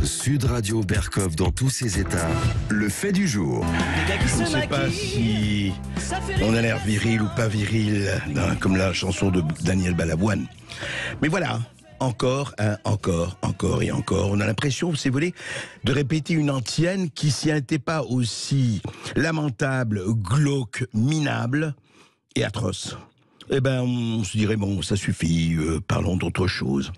Sud Radio Berkov dans tous ses états. Le fait du jour. Je ne sais pas si on a l'air viril ou pas viril, comme la chanson de Daniel Balavoine. Mais voilà, encore et encore. On a l'impression, si vous voulez, de répéter une antienne qui, si elle n'était pas aussi lamentable, glauque, minable et atroce, eh ben, on se dirait, bon, ça suffit, parlons d'autre chose.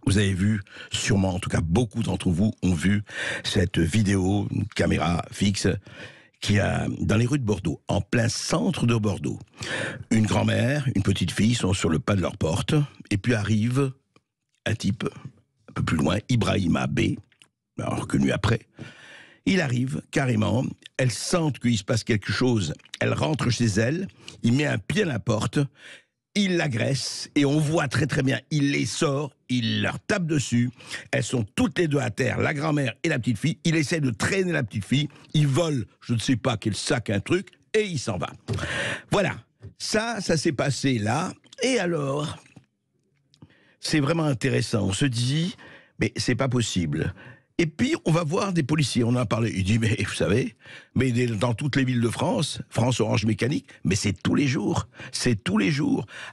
Vous avez vu, sûrement, en tout cas beaucoup d'entre vous ont vu cette vidéo, une caméra fixe, qui a, dans les rues de Bordeaux, en plein centre de Bordeaux, une grand-mère, une petite fille sont sur le pas de leur porte, et puis arrive un type, un peu plus loin, Ibrahima B, reconnu après. Il arrive, carrément, elle sent qu'il se passe quelque chose, elle rentre chez elle, il met un pied à la porte, il l'agresse, et on voit très très bien, il les sort, il leur tape dessus, elles sont toutes les deux à terre, la grand-mère et la petite fille, il essaie de traîner la petite fille, il vole, je ne sais pas quel sac, un truc, et il s'en va. Voilà, ça s'est passé là, et alors, c'est vraiment intéressant, on se dit, mais c'est pas possible. Et puis, on va voir des policiers, on en a parlé, il dit, mais vous savez, mais dans toutes les villes de France, France Orange Mécanique, mais c'est tous les jours,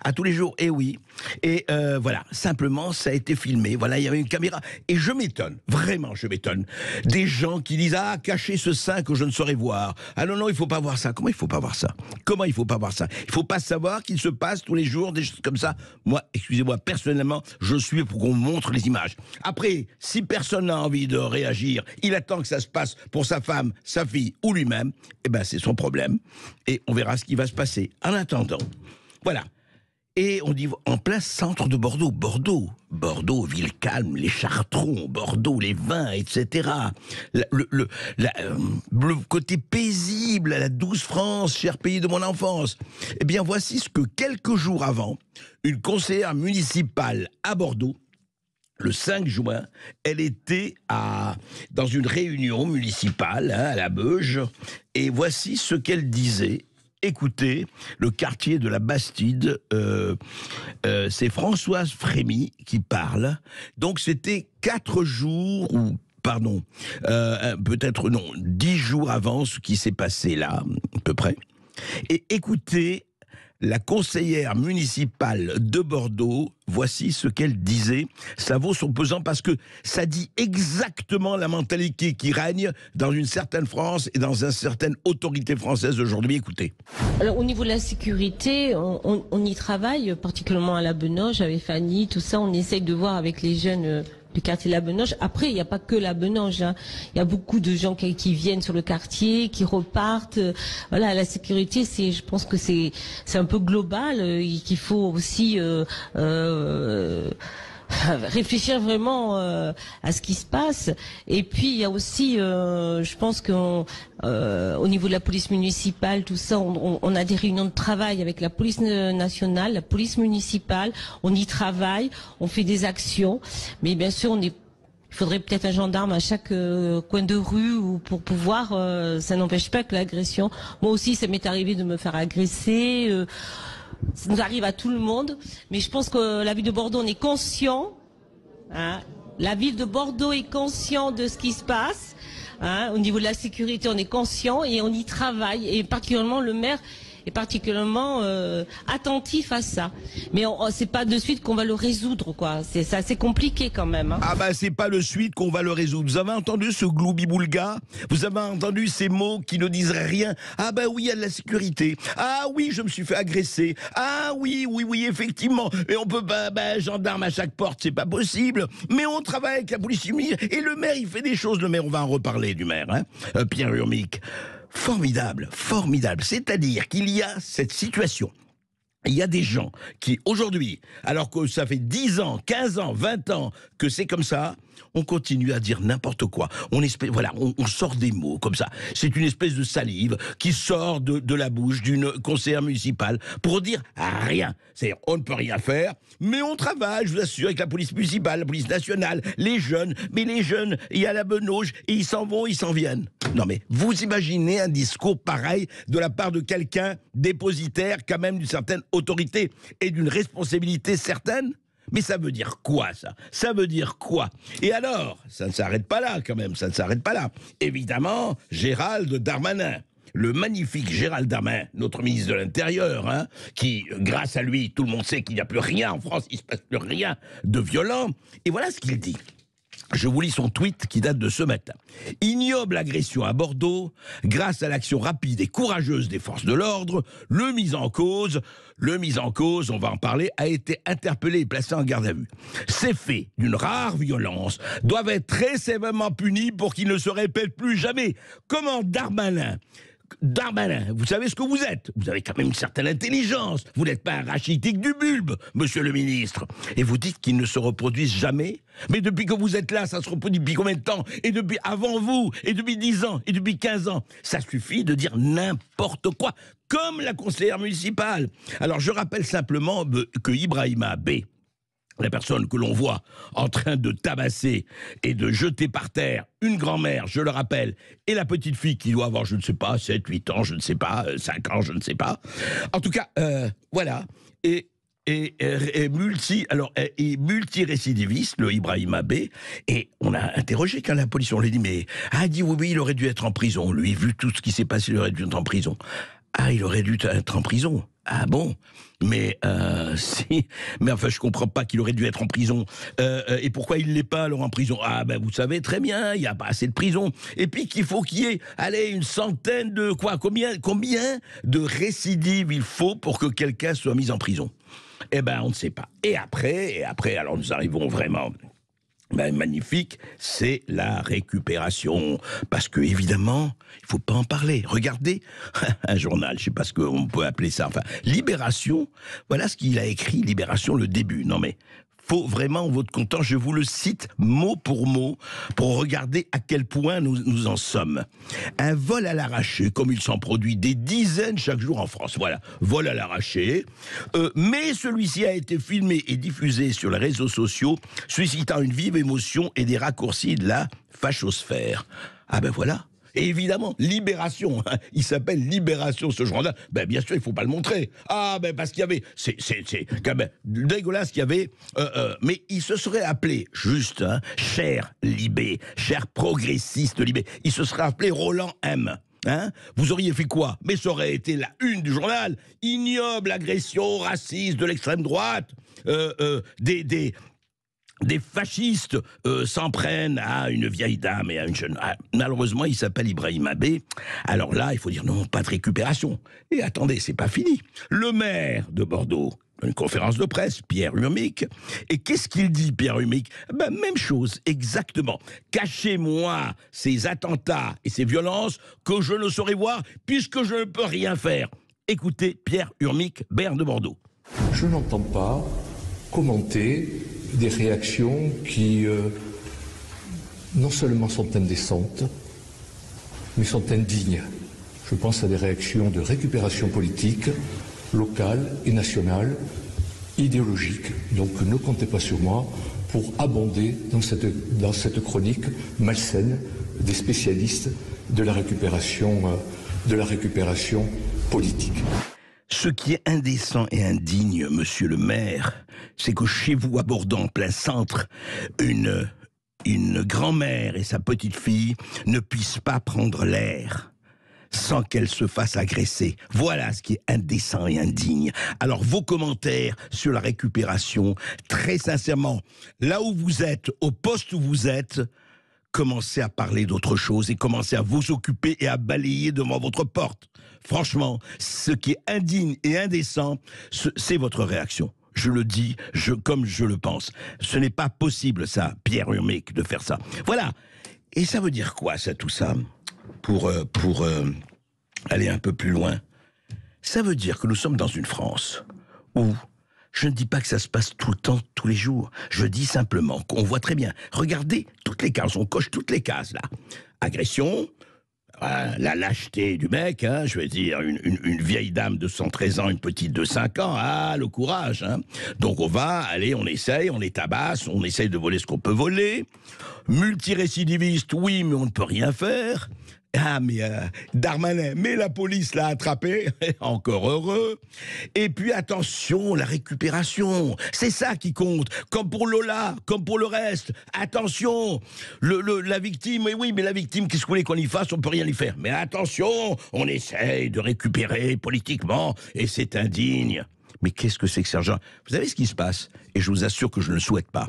à tous les jours, et oui. Et voilà, simplement, ça a été filmé, voilà, il y avait une caméra, et je m'étonne, vraiment je m'étonne, des gens qui disent, ah, cachez ce sein que je ne saurais voir, ah non, non, il faut pas voir ça, comment il faut pas voir ça? Comment il faut pas voir ça? Il faut pas savoir qu'il se passe tous les jours des choses comme ça. Moi, excusez-moi, personnellement, je suis pour qu'on montre les images. Après, si personne n'a envie de réagir, il attend que ça se passe pour sa femme, sa fille ou lui-même, eh ben c'est son problème, et on verra ce qui va se passer. En attendant, voilà. Et on dit, en plein centre de Bordeaux, Bordeaux, ville calme, les chartrons, Bordeaux, les vins, etc. Le côté paisible, la douce France, cher pays de mon enfance. Eh bien, voici ce que quelques jours avant, une conseillère municipale à Bordeaux, le 5 juin, elle était dans une réunion municipale, à la Beuge, et voici ce qu'elle disait. Écoutez, le quartier de la Bastide, c'est Françoise Frémy qui parle. Donc c'était 4 jours, ou pardon, peut-être non, 10 jours avant ce qui s'est passé là, à peu près. Et écoutez, la conseillère municipale de Bordeaux, voici ce qu'elle disait. Ça vaut son pesant parce que ça dit exactement la mentalité qui règne dans une certaine France et dans une certaine autorité française aujourd'hui. Écoutez. Alors, au niveau de la sécurité, on y travaille, particulièrement à la Benoge, avec Fanny, tout ça. On essaye de voir avec les jeunes du quartier de la Benoge. Après, il n'y a pas que la Benoge, hein. Il y a beaucoup de gens qui viennent sur le quartier, qui repartent. Voilà, la sécurité, je pense que c'est un peu global, qu'il faut aussi réfléchir vraiment à ce qui se passe. Et puis il y a aussi, je pense qu'au niveau de la police municipale, tout ça, on a des réunions de travail avec la police nationale, la police municipale. On y travaille, on fait des actions, mais bien sûr il faudrait peut-être un gendarme à chaque coin de rue pour pouvoir. Ça n'empêche pas que l'agression. Moi aussi, ça m'est arrivé de me faire agresser. Ça nous arrive à tout le monde, mais je pense que la ville de Bordeaux, on est conscient. Hein, la ville de Bordeaux est conscient de ce qui se passe. Hein, au niveau de la sécurité, on est conscient et on y travaille. Et particulièrement le maire est particulièrement attentif à ça. Mais c'est pas de suite qu'on va le résoudre, quoi. C'est assez compliqué quand même. Hein. Ah bah c'est pas de suite qu'on va le résoudre. Vous avez entendu ce gloubi-boulga? Vous avez entendu ces mots qui ne disent rien? Ah bah oui, il y a de la sécurité. Ah oui, je me suis fait agresser. Ah oui, effectivement. Et on peut pas, gendarme à chaque porte, c'est pas possible. Mais on travaille avec la police municipale. Et le maire, il fait des choses. Le maire, on va en reparler du maire, hein, Pierre Urmic. Formidable. C'est-à-dire qu'il y a cette situation. Il y a des gens qui, aujourd'hui, alors que ça fait 10 ans, 15 ans, 20 ans que c'est comme ça, on continue à dire n'importe quoi. On sort des mots comme ça. C'est une espèce de salive qui sort de la bouche d'une conseillère municipale pour dire rien. C'est-à-dire, on ne peut rien faire, mais on travaille, je vous assure, avec la police municipale, la police nationale, les jeunes. Mais les jeunes, il y a la Benoge, et ils s'en vont, ils s'en viennent. Non mais, vous imaginez un discours pareil de la part de quelqu'un dépositaire, quand même, d'une certaine autorité et d'une responsabilité certaine ? Mais ça veut dire quoi, ça? Ça veut dire quoi? Et alors, ça ne s'arrête pas là, quand même, ça ne s'arrête pas là. Évidemment, Gérald Darmanin. Le magnifique Gérald Darmanin, notre ministre de l'Intérieur, hein, qui, grâce à lui, tout le monde sait qu'il n'y a plus rien en France, il ne se passe plus rien de violent. Et voilà ce qu'il dit. Je vous lis son tweet qui date de ce matin. Ignoble agression à Bordeaux, grâce à l'action rapide et courageuse des forces de l'ordre, le mis en cause, on va en parler, a été interpellé et placé en garde à vue. Ces faits d'une rare violence doivent être très sévèrement punis pour qu'ils ne se répètent plus jamais. Comment Darmanin, vous savez ce que vous êtes. Vous avez quand même une certaine intelligence. Vous n'êtes pas un rachitique du bulbe, monsieur le ministre. Et vous dites qu'ils ne se reproduisent jamais. Mais depuis que vous êtes là, ça se reproduit depuis combien de temps? Et depuis avant vous, et depuis 10 ans, et depuis 15 ans. Ça suffit de dire n'importe quoi, comme la conseillère municipale. Alors je rappelle simplement que Ibrahima B., la personne que l'on voit en train de tabasser et de jeter par terre une grand-mère, je le rappelle, et la petite fille qui doit avoir, je ne sais pas, 7, 8 ans, je ne sais pas, 5 ans, je ne sais pas. En tout cas, voilà. Et multirécidiviste, le Ibrahima B. Et on a interrogé quand la police, on lui a dit, mais... Ah, il dit, oui, il aurait dû être en prison. Lui, vu tout ce qui s'est passé, il aurait dû être en prison. Ah, il aurait dû être en prison. Ah bon? Mais si, mais enfin je comprends pas qu'il aurait dû être en prison. Et pourquoi il l'est pas alors en prison? Ah ben vous savez très bien, il y a pas assez de prison. Et puis qu'il faut qu'il y ait, allez, une centaine de quoi? Combien de récidives il faut pour que quelqu'un soit mis en prison? Eh ben on ne sait pas. Et après, alors nous arrivons vraiment. Ben, magnifique, c'est la récupération. Parce que, évidemment, il ne faut pas en parler. Regardez, un journal, je ne sais pas ce qu'on peut appeler ça, enfin, Libération, voilà ce qu'il a écrit, Libération, le début. Non mais, faut vraiment votre content, je vous le cite mot pour regarder à quel point nous en sommes. Un vol à l'arraché, comme il s'en produit des dizaines chaque jour en France. Voilà, vol à l'arraché. Mais celui-ci a été filmé et diffusé sur les réseaux sociaux, suscitant une vive émotion et des raccourcis de la fachosphère. Ah ben voilà. Et évidemment, Libération, hein, il s'appelle Libération ce journal. Ben bien sûr, il ne faut pas le montrer. Ah ben parce qu'il y avait, c'est quand même dégueulasse qu'il y avait. Mais il se serait appelé juste, hein, cher Libé, cher progressiste Libé. Il se serait appelé Roland M. Hein, vous auriez fait quoi? Mais ça aurait été la une du journal. Ignoble agression raciste de l'extrême droite. Des fascistes s'en prennent à une vieille dame et à une jeune... Ah, malheureusement, il s'appelle Ibrahima B. Alors là, il faut dire non, pas de récupération. Et attendez, c'est pas fini. Le maire de Bordeaux, une conférence de presse, Pierre Urmic. Et qu'est-ce qu'il dit, Pierre Urmic? Ben, même chose, exactement. Cachez-moi ces attentats et ces violences que je ne saurais voir puisque je ne peux rien faire. Écoutez Pierre Urmic, maire de Bordeaux. Je n'entends pas commenter des réactions qui non seulement sont indécentes, mais sont indignes. Je pense à des réactions de récupération politique, locale et nationale, idéologique. Donc ne comptez pas sur moi pour abonder dans cette chronique malsaine des spécialistes de la récupération politique. Ce qui est indécent et indigne, monsieur le maire, c'est que chez vous, à Bordeaux, en plein centre, une grand-mère et sa petite-fille ne puissent pas prendre l'air sans qu'elle se fasse agresser. Voilà ce qui est indécent et indigne. Alors, vos commentaires sur la récupération, très sincèrement, là où vous êtes, au poste où vous êtes, commencez à parler d'autre chose et commencez à vous occuper et à balayer devant votre porte. Franchement, ce qui est indigne et indécent, c'est votre réaction. Je le dis comme je le pense. Ce n'est pas possible, ça, Pierre Urmic, de faire ça. Voilà. Et ça veut dire quoi, ça, tout ça? Pour aller un peu plus loin. Ça veut dire que nous sommes dans une France où... Je ne dis pas que ça se passe tout le temps, tous les jours. Je dis simplement qu'on voit très bien. Regardez toutes les cases, on coche toutes les cases, là. Agression, la lâcheté du mec, hein, je veux dire, une vieille dame de 113 ans, une petite de 5 ans, ah, le courage. Hein. Donc on va, allez, on essaye, on les tabasse, on essaye de voler ce qu'on peut voler. multirécidiviste, oui, mais on ne peut rien faire. Ah, mais Darmanin, mais la police l'a attrapé, encore heureux. Et puis attention, la récupération, c'est ça qui compte. Comme pour Lola, comme pour le reste. Attention, la victime, oui, mais la victime, qu'est-ce que vous voulez qu'on y fasse? On peut rien y faire. Mais attention, on essaye de récupérer politiquement, et c'est indigne. Mais qu'est-ce que c'est que Sergent? Vous savez ce qui se passe? Et je vous assure que je ne le souhaite pas.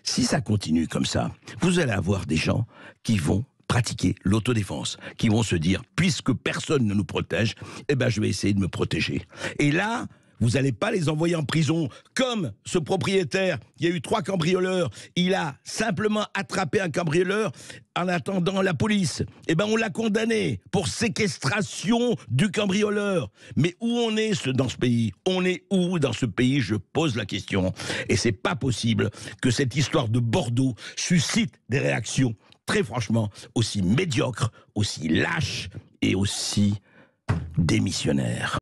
Si ça continue comme ça, vous allez avoir des gens qui vont pratiquer l'autodéfense, qui vont se dire, puisque personne ne nous protège, eh ben je vais essayer de me protéger. Et là, vous n'allez pas les envoyer en prison, comme ce propriétaire, il y a eu 3 cambrioleurs, il a simplement attrapé un cambrioleur en attendant la police. Eh ben on l'a condamné pour séquestration du cambrioleur. Mais où on est dans ce pays? On est où dans ce pays? Je pose la question. Et c'est pas possible que cette histoire de Bordeaux suscite des réactions très franchement, aussi médiocre, aussi lâche et aussi démissionnaire.